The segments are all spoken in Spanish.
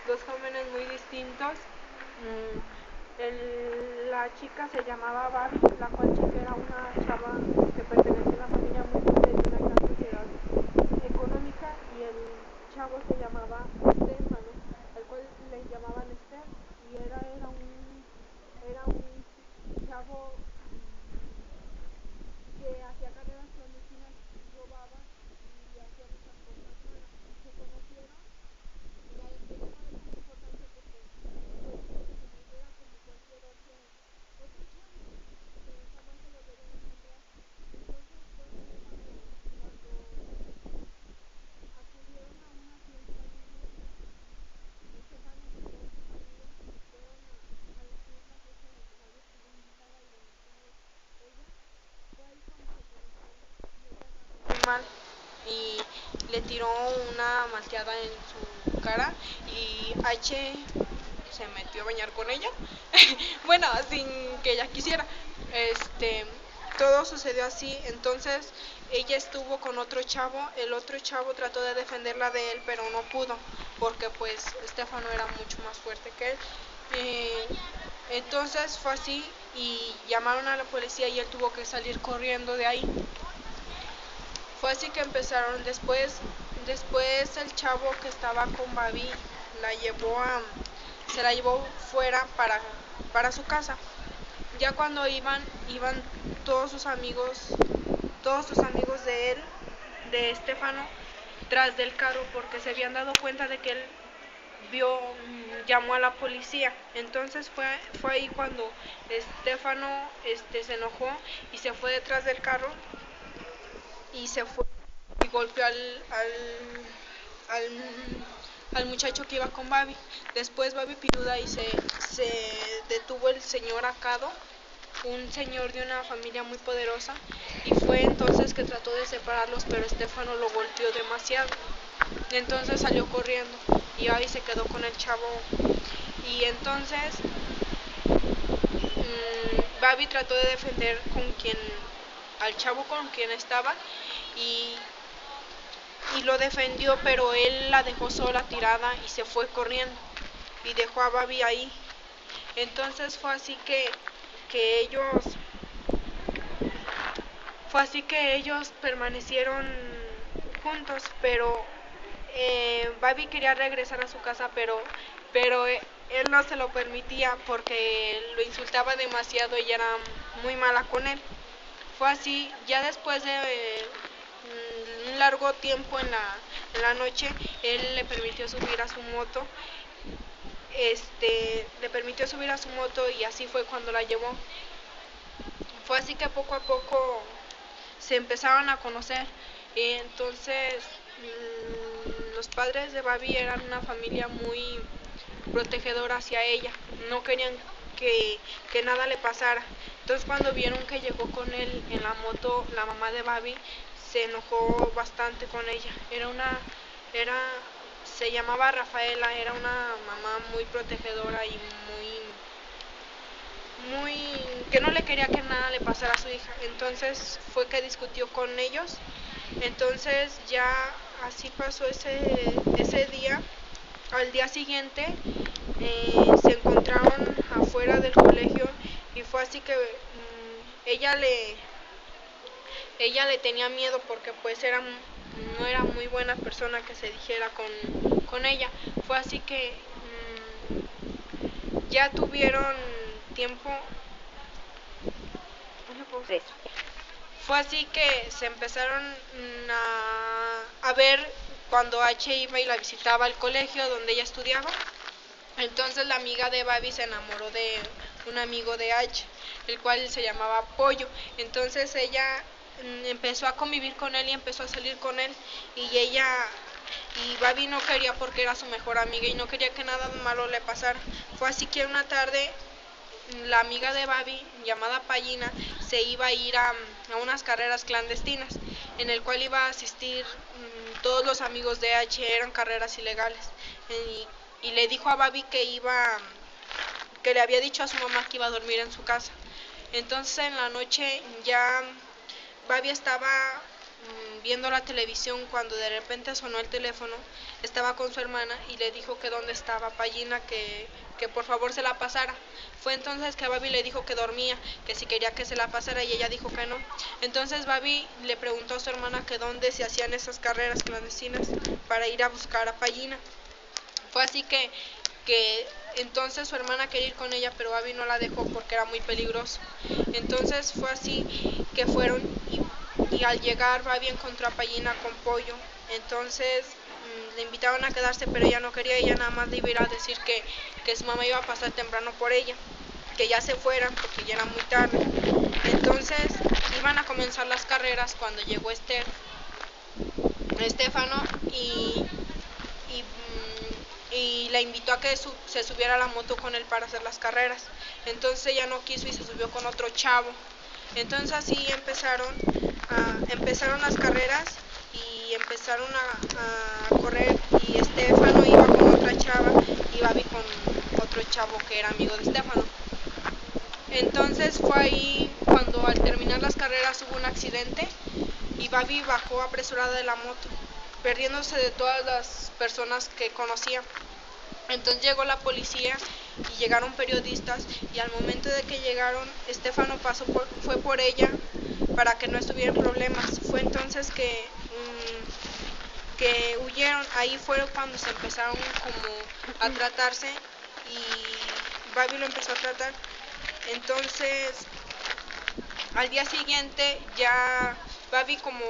dos jóvenes muy distintos. La chica se llamaba Barbie, la cual chica era una chava que pertenecía a una familia muy pobre de una gran sociedad económica, y el chavo se llamaba Estefano, al cual le llamaban Esther, y era un chavo que hacía carreras clandestinas, robaba y hacía muchas cosas malas. Se conocieron y ella no le tomó importancia porque pues era como cualquier otro chavo que jamás se volverían a encontrar. Entonces fue cuando acudieron a una fiesta de un amigo. Estefano con todos sus amigos fueron a la fiesta donde Mario estuvo invitada y donde estuvo ella. Fue ahí cuando se conocieron y ella la trató muy mal y le tiró una malteada en su cara, y H se metió a bañar con ella. Bueno, sin que ella quisiera. Todo sucedió así. Entonces ella estuvo con otro chavo. El otro chavo trató de defenderla de él, pero no pudo, porque pues Estefano era mucho más fuerte que él. Entonces fue así y llamaron a la policía y él tuvo que salir corriendo de ahí. Fue así que empezaron. Después el chavo que estaba con Babi se la llevó fuera para su casa. Ya cuando iban todos sus amigos de él, de Estefano, tras del carro, porque se habían dado cuenta de que él llamó a la policía. Entonces fue ahí cuando Estefano se enojó y se fue detrás del carro y se fue y golpeó al muchacho que iba con Babi. Después Babi pidió ayuda y se detuvo el señor Acado, un señor de una familia muy poderosa, y fue entonces que trató de separarlos, pero Estefano lo golpeó demasiado. Entonces salió corriendo y Babi se quedó con el chavo, y entonces Babi trató de defender al chavo con quien estaba, y lo defendió, pero él la dejó sola tirada y se fue corriendo y dejó a Babi ahí. Entonces fue así que ellos permanecieron juntos, pero Babi quería regresar a su casa, pero él no se lo permitía porque lo insultaba demasiado y era muy mala con él. Fue así. Ya después de un largo tiempo en la noche, él le permitió subir a su moto. Y así fue cuando la llevó. Fue así que poco a poco se empezaron a conocer. Y entonces los padres de Babi eran una familia muy protegedora hacia ella. No querían que nada le pasara. Entonces cuando vieron que llegó con él en la moto, la mamá de Babi se enojó bastante con ella. Se llamaba Rafaela, era una mamá muy protegedora y muy que no le quería que nada le pasara a su hija. Entonces fue que discutió con ellos. Entonces ya así pasó ese día. Al día siguiente se encontraron afuera del colegio, y fue así que ella le tenía miedo porque pues no era muy buena persona que se dijera con ella. Fue así que ya tuvieron tiempo. Fue así que se empezaron a ver cuando H iba y la visitaba al colegio donde ella estudiaba. Entonces la amiga de Babi se enamoró de un amigo de H, el cual se llamaba Pollo. Entonces ella empezó a convivir con él y empezó a salir con él, y Babi no quería porque era su mejor amiga y no quería que nada malo le pasara. Fue así que una tarde la amiga de Babi, llamada Pallina, se iba a ir a unas carreras clandestinas, en el cual iba a asistir todos los amigos de H. Eran carreras ilegales, y le dijo a Babi que le había dicho a su mamá que iba a dormir en su casa. Entonces en la noche ya Babi estaba viendo la televisión cuando de repente sonó el teléfono. Estaba con su hermana y le dijo que dónde estaba Pallina, que por favor se la pasara. Fue entonces que Babi le dijo que dormía, que si quería que se la pasara, y ella dijo que no. Entonces Babi le preguntó a su hermana que dónde se hacían esas carreras clandestinas para ir a buscar a Pallina. Fue así que entonces su hermana quería ir con ella, pero Babi no la dejó porque era muy peligroso. Entonces fue así que fueron y al llegar Babi encontró a Pallina con Pollo. Entonces le invitaban a quedarse, pero ella no quería. Ella nada más le iba a decir que su mamá iba a pasar temprano por ella, que ya se fueran porque ya era muy tarde. Entonces iban a comenzar las carreras cuando llegó Estefano y la invitó a que se subiera a la moto con él para hacer las carreras. Entonces ella no quiso y se subió con otro chavo. Entonces así empezaron las carreras y empezaron a correr, y Estefano iba con otra chava y Babi con otro chavo que era amigo de Estefano. Entonces fue ahí cuando al terminar las carreras hubo un accidente y Babi bajó apresurada de la moto, perdiéndose de todas las personas que conocía. Entonces llegó la policía y llegaron periodistas, y al momento de que llegaron, Estefano fue por ella para que no estuviera en problemas. Fue entonces que huyeron. Ahí fue cuando se empezaron como a tratarse y Babi lo empezó a tratar. Entonces al día siguiente ya Babi como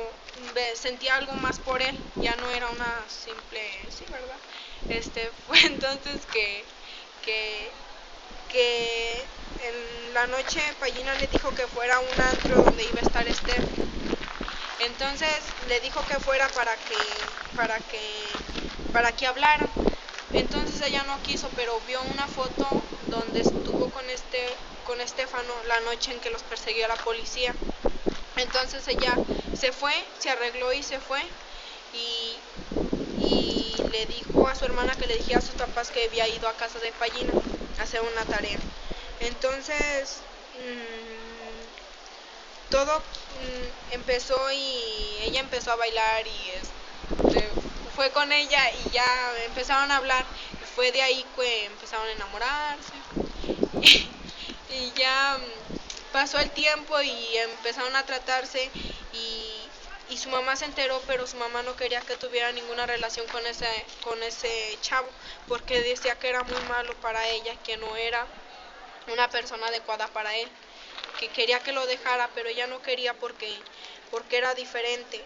sentía algo más por él, ya no era una simple, sí, ¿verdad? Fue entonces que en la noche Pallina le dijo que fuera a un antro donde iba a estar Entonces le dijo que fuera para que hablaran. Entonces ella no quiso, pero vio una foto donde estuvo con Estefano la noche en que los persiguió la policía. Entonces ella se fue, se arregló y se fue, y le dijo a su hermana que le dijera a sus papás que había ido a casa de Pallina a hacer una tarea. Entonces todo empezó y ella empezó a bailar y fue con ella y ya empezaron a hablar. Fue de ahí que empezaron a enamorarse y ya pasó el tiempo y empezaron a tratarse, y su mamá se enteró, pero su mamá no quería que tuviera ninguna relación con ese chavo, porque decía que era muy malo para ella, que no era una persona adecuada para él, que quería que lo dejara, pero ella no quería porque era diferente.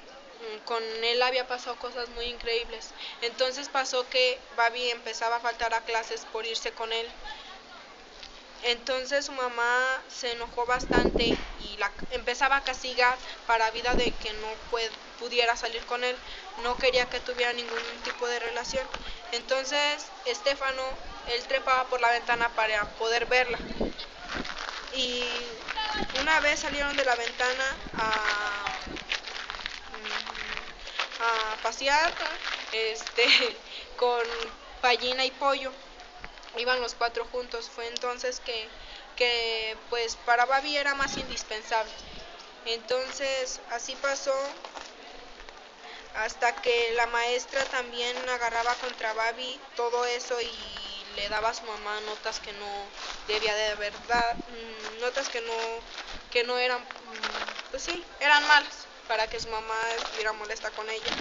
Con él había pasado cosas muy increíbles. Entonces pasó que Babi empezaba a faltar a clases por irse con él. Entonces su mamá se enojó bastante y la empezaba a castigar para vida de que no pudiera salir con él. No quería que tuviera ningún tipo de relación. Entonces Estefano, él trepaba por la ventana para poder verla. Y una vez salieron de la ventana a pasear con Pallina y Pollo. Iban los cuatro juntos. Fue entonces que pues para Babi era más indispensable. Entonces así pasó hasta que la maestra también agarraba contra Babi todo eso y le daba a su mamá notas que no debía de verdad, notas que no eran, pues sí, eran malas, para que su mamá estuviera molesta con ella.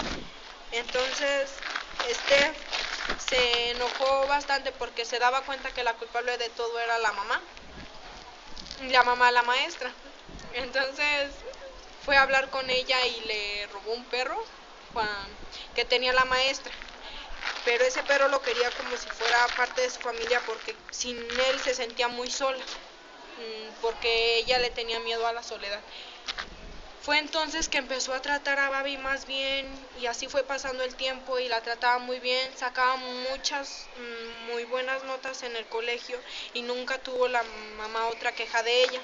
Entonces se enojó bastante porque se daba cuenta que la culpable de todo era la mamá de la maestra. Entonces fue a hablar con ella y le robó un perro que tenía la maestra, pero ese perro lo quería como si fuera parte de su familia, porque sin él se sentía muy sola, porque ella le tenía miedo a la soledad. Fue entonces que empezó a tratar a Babi más bien, y así fue pasando el tiempo y la trataba muy bien, sacaba muchas muy buenas notas en el colegio y nunca tuvo la mamá otra queja de ella.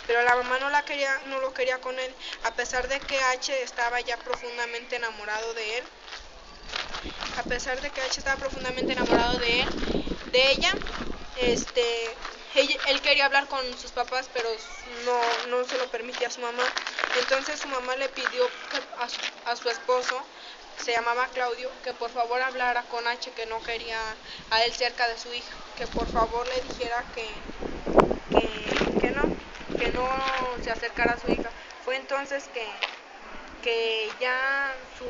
Pero la mamá no lo quería con él, a pesar de que H estaba ya profundamente enamorado de él. A pesar de que H estaba profundamente enamorado de ella, Él quería hablar con sus papás, pero no se lo permitía a su mamá. Entonces su mamá le pidió a su esposo, se llamaba Claudio, que por favor hablara con H, que no quería a él cerca de su hija, que por favor le dijera que no se acercara a su hija. Fue entonces que ya su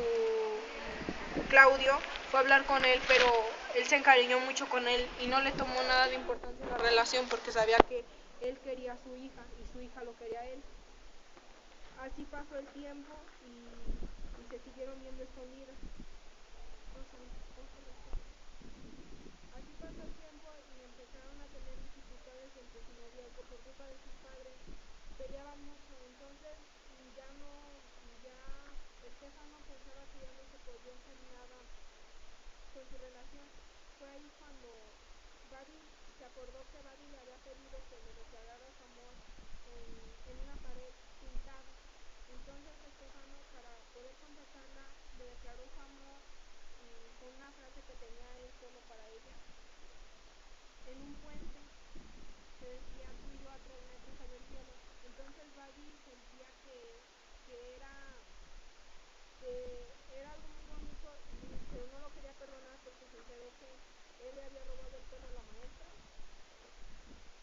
Claudio fue a hablar con él, pero él se encariñó mucho con él y no le tomó nada de importancia la relación porque sabía que él quería a su hija y su hija lo quería a él. Así pasó el tiempo y se siguieron viendo escondidas. Así pasó el tiempo y empezaron a tener dificultades entre su noviazgo por culpa de sus padres. Peleaban mucho, entonces ya Estefano pensaba que ya no se podía hacer nada con su relación. Fue ahí cuando Babi se acordó que Babi le había pedido que le declarara su amor en una pared pintada. Entonces Estefano, para poder contactarla, le declaró su amor con una frase que tenía él solo para ella. En un puente se decía: tú y yo a 3 metros sobre el cielo. Entonces Babi sentía que era algo muy bonito, pero no lo quería perdonar porque se enteró que él le había robado el perro a la maestra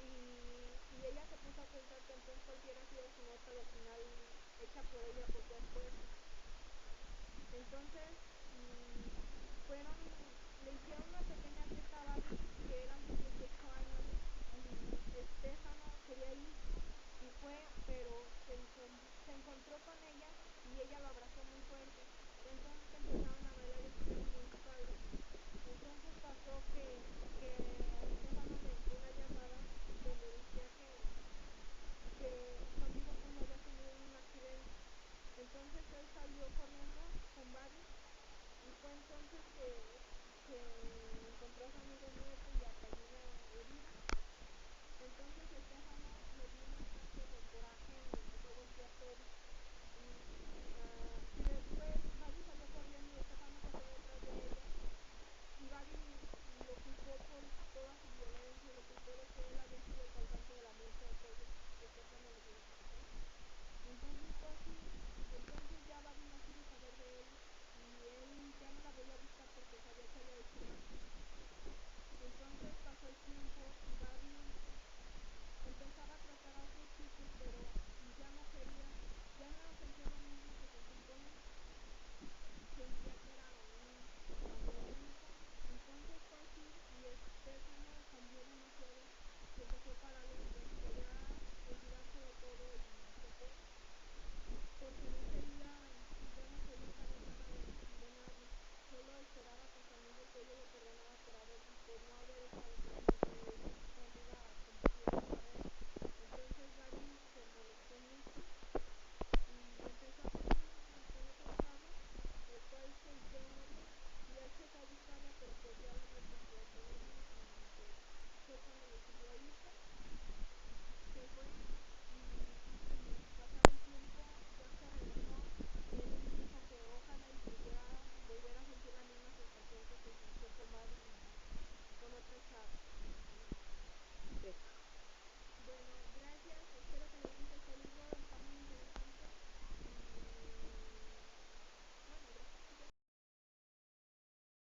y ella se puso a pensar que entonces cualquiera ha sido su nota del final hecha por ella por su esfuerzo. Entonces fueron, le hicieron una pequeña fiesta a Babi, que eran sus 18 años, y Estefano quería ir y fue, pero se encontró con ella y ella lo abrazó muy fuerte. Entonces empezaron a bailar y estuvieron muy padres. Entonces pasó que a Estefano le entró una llamada donde decía que su amigo pues había tenido un accidente. Entonces él salió corriendo con Babi y fue entonces que encontró a su amigo muerto y a Paulina herida. Entonces Estefano le dio un ataque de coraje y empezó a golpear todo. Y después Babi salió corriendo y Estefano se fue detrás de ella. Y Babi lo culpó por toda su violencia, lo culpó de que él había sido el causante de la muerte de todos. Estefano le dijo que sí. Entonces fue así. Entonces ya Babi no quiso saber de él y él ya no la volvió a buscar porque sabía que había hecho mal. Entonces pasó el tiempo y Babi empezaba a tratar a otros chicos, pero ya no quería, ya no sentía lo mismo que sentía con él. Sentía que era un amor único. Entonces fue así y Estefano cambió demasiado, que se fue para Londres, quería olvidarse de todo y se fue, porque no quería, ya no quería saber nada de nadie. Solo esperaba que su amigo Tello lo perdonara por no haber estado presente cuando iba a competir en la carrera. Entonces Babi se molestó mucho y empezó a salir con otro chavo, el cual se hicieron novios y él se fue a buscarla, pero pues ya la había puesto de teléfono y pues fue cuando decidió irse. Se fue y pasado el tiempo ya que regresó, él dijo que ojalá y pudiera volver a sentir la misma sensación que se sintió con Babi y con otra chava.